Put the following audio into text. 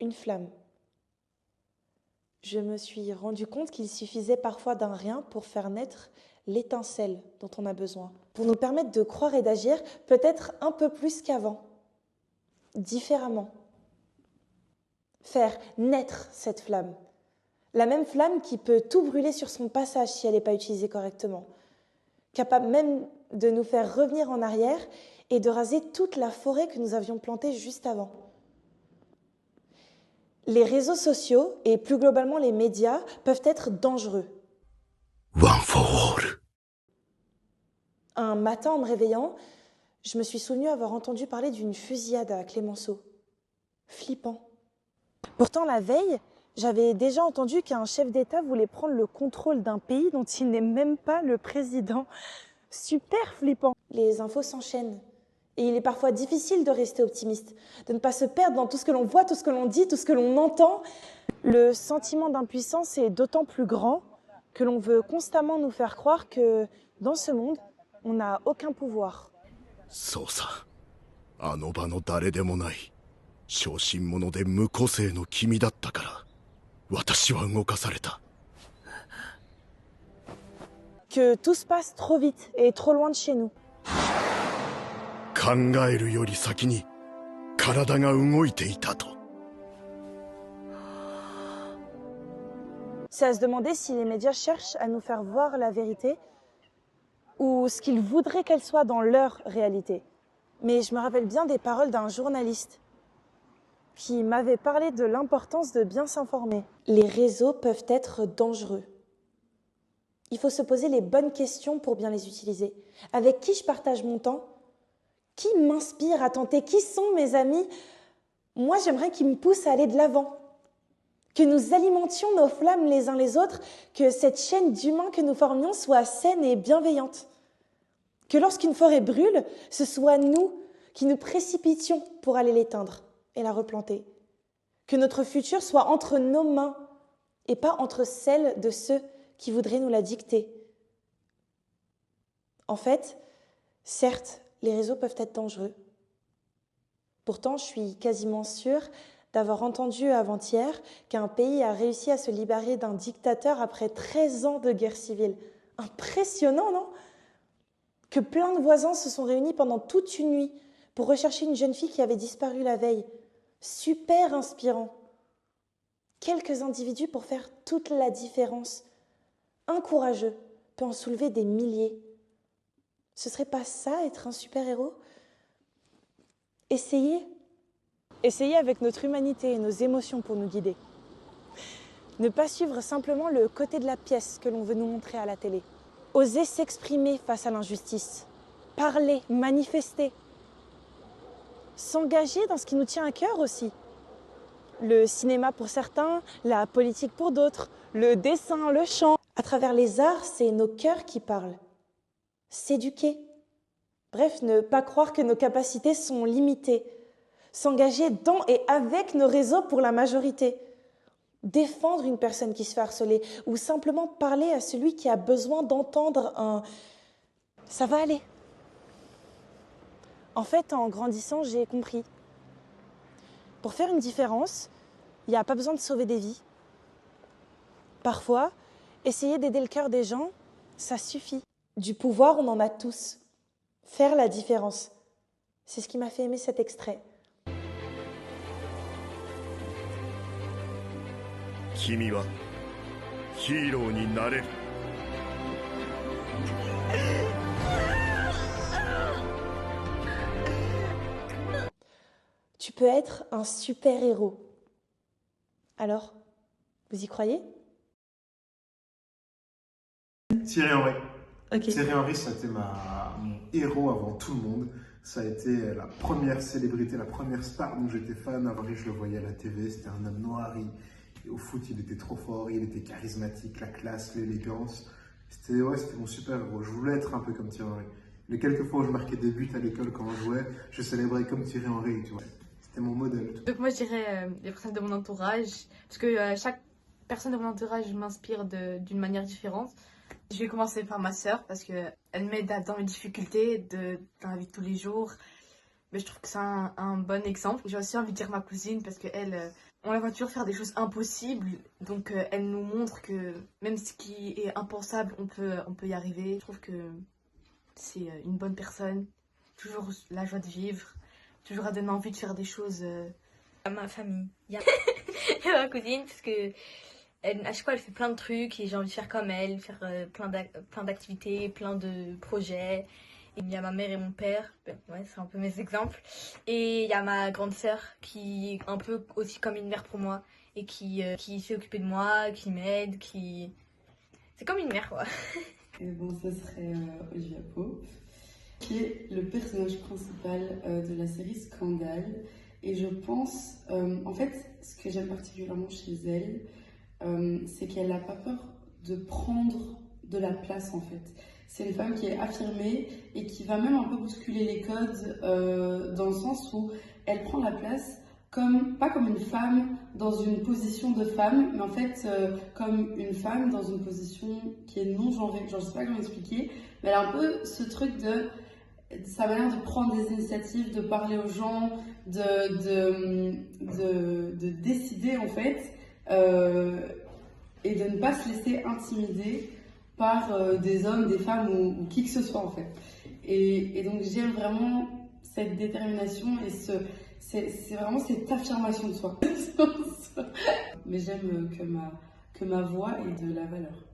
une flamme. Je me suis rendu compte qu'il suffisait parfois d'un rien pour faire naître l'étincelle dont on a besoin, pour nous permettre de croire et d'agir peut-être un peu plus qu'avant, différemment. Faire naître cette flamme, la même flamme qui peut tout brûler sur son passage si elle n'est pas utilisée correctement, capable même de nous faire revenir en arrière et de raser toute la forêt que nous avions plantée juste avant. Les réseaux sociaux et plus globalement les médias peuvent être dangereux. One for all. Un matin, en me réveillant, je me suis souvenu avoir entendu parler d'une fusillade à Clémenceau. Flippant. Pourtant, la veille, j'avais déjà entendu qu'un chef d'État voulait prendre le contrôle d'un pays dont il n'est même pas le président. Super flippant. Les infos s'enchaînent. Et il est parfois difficile de rester optimiste, de ne pas se perdre dans tout ce que l'on voit, tout ce que l'on dit, tout ce que l'on entend. Le sentiment d'impuissance est d'autant plus grand que l'on veut constamment nous faire croire que dans ce monde, on n'a aucun pouvoir. そうさ。あの場の誰でもない。小心者で無個性の君だったから。私は動かされた。Que tout se passe trop vite et trop loin de chez nous. 考えるより先に体が動いていたと。C'est à se demander si les médias cherchent à nous faire voir la vérité ou ce qu'ils voudraient qu'elle soit dans leur réalité. Mais je me rappelle bien des paroles d'un journaliste qui m'avait parlé de l'importance de bien s'informer. Les réseaux peuvent être dangereux. Il faut se poser les bonnes questions pour bien les utiliser. Avec qui je partage mon temps ? Qui m'inspire à tenter ? Qui sont mes amis ? Moi, j'aimerais qu'ils me poussent à aller de l'avant. Que nous alimentions nos flammes les uns les autres, que cette chaîne d'humains que nous formions soit saine et bienveillante. Que lorsqu'une forêt brûle, ce soit nous qui nous précipitions pour aller l'éteindre et la replanter. Que notre futur soit entre nos mains et pas entre celles de ceux qui voudraient nous la dicter. En fait, certes, les réseaux peuvent être dangereux. Pourtant, je suis quasiment sûre d'avoir entendu avant-hier qu'un pays a réussi à se libérer d'un dictateur après 13 ans de guerre civile. Impressionnant, non ? Que plein de voisins se sont réunis pendant toute une nuit pour rechercher une jeune fille qui avait disparu la veille. Super inspirant. Quelques individus pour faire toute la différence. Un courageux peut en soulever des milliers. Ce serait pas ça, être un super-héros ? Essayez avec notre humanité et nos émotions pour nous guider. Ne pas suivre simplement le côté de la pièce que l'on veut nous montrer à la télé. Oser s'exprimer face à l'injustice. Parler, manifester. S'engager dans ce qui nous tient à cœur aussi. Le cinéma pour certains, la politique pour d'autres, le dessin, le chant. À travers les arts, c'est nos cœurs qui parlent. S'éduquer. Bref, ne pas croire que nos capacités sont limitées. S'engager dans et avec nos réseaux pour la majorité. Défendre une personne qui se fait harceler ou simplement parler à celui qui a besoin d'entendre un « ça va aller ». En fait, en grandissant, j'ai compris. Pour faire une différence, il n'y a pas besoin de sauver des vies. Parfois, essayer d'aider le cœur des gens, ça suffit. Du pouvoir, on en a tous. Faire la différence. C'est ce qui m'a fait aimer cet extrait. 君はヒーローになれる。Tu peux être un super-héros. Alors, vous y croyez ? Thierry Henry. Ok. Thierry Henry, ça a été mon héros avant tout le monde. Ça a été la première célébrité, la première star dont j'étais fan. Henry, je le voyais à la TV, c'était un homme noir. Et au foot, il était trop fort, il était charismatique, la classe, l'élégance. C'était mon super-héros. Je voulais être un peu comme Thierry Henry. Les quelques fois où je marquais des buts à l'école quand on jouait, je célébrais comme Thierry Henry, tu vois. C'était mon modèle. Donc moi, je dirais les personnes de mon entourage, parce que chaque personne de mon entourage m'inspire d'une manière différente. Je vais commencer par ma sœur, parce qu'elle m'aide dans mes difficultés dans la vie de tous les jours. Mais je trouve que c'est un bon exemple. J'ai aussi envie de dire ma cousine parce qu'elle, on la voit toujours faire des choses impossibles. Donc elle nous montre que même ce qui est impensable, on peut y arriver. Je trouve que c'est une bonne personne. Toujours la joie de vivre. Toujours à donner envie de faire des choses. À ma famille. Il y a ma cousine parce que à chaque fois elle fait plein de trucs et j'ai envie de faire comme elle, faire plein d'activités, plein de projets. Et il y a ma mère et mon père, ouais, c'est un peu mes exemples. Et il y a ma grande sœur qui est un peu aussi comme une mère pour moi et qui s'est occupée de moi, qui m'aide, c'est comme une mère quoi. Et bon, ce serait Olivia Pope, qui est le personnage principal de la série Scandale. Et je pense, en fait, ce que j'aime particulièrement chez elle, c'est qu'elle n'a pas peur de prendre de la place, en fait. C'est une femme qui est affirmée et qui va même un peu bousculer les codes dans le sens où elle prend la place pas comme une femme dans une position de femme, mais en fait comme une femme dans une position qui est non genrée. Genre, je sais pas comment expliquer, mais elle a un peu ce truc de sa manière de prendre des initiatives, de parler aux gens, de décider en fait, et de ne pas se laisser intimider par des hommes, des femmes ou qui que ce soit en fait. Et donc j'aime vraiment cette détermination et c'est vraiment cette affirmation de soi. Mais j'aime que ma voix ait de la valeur.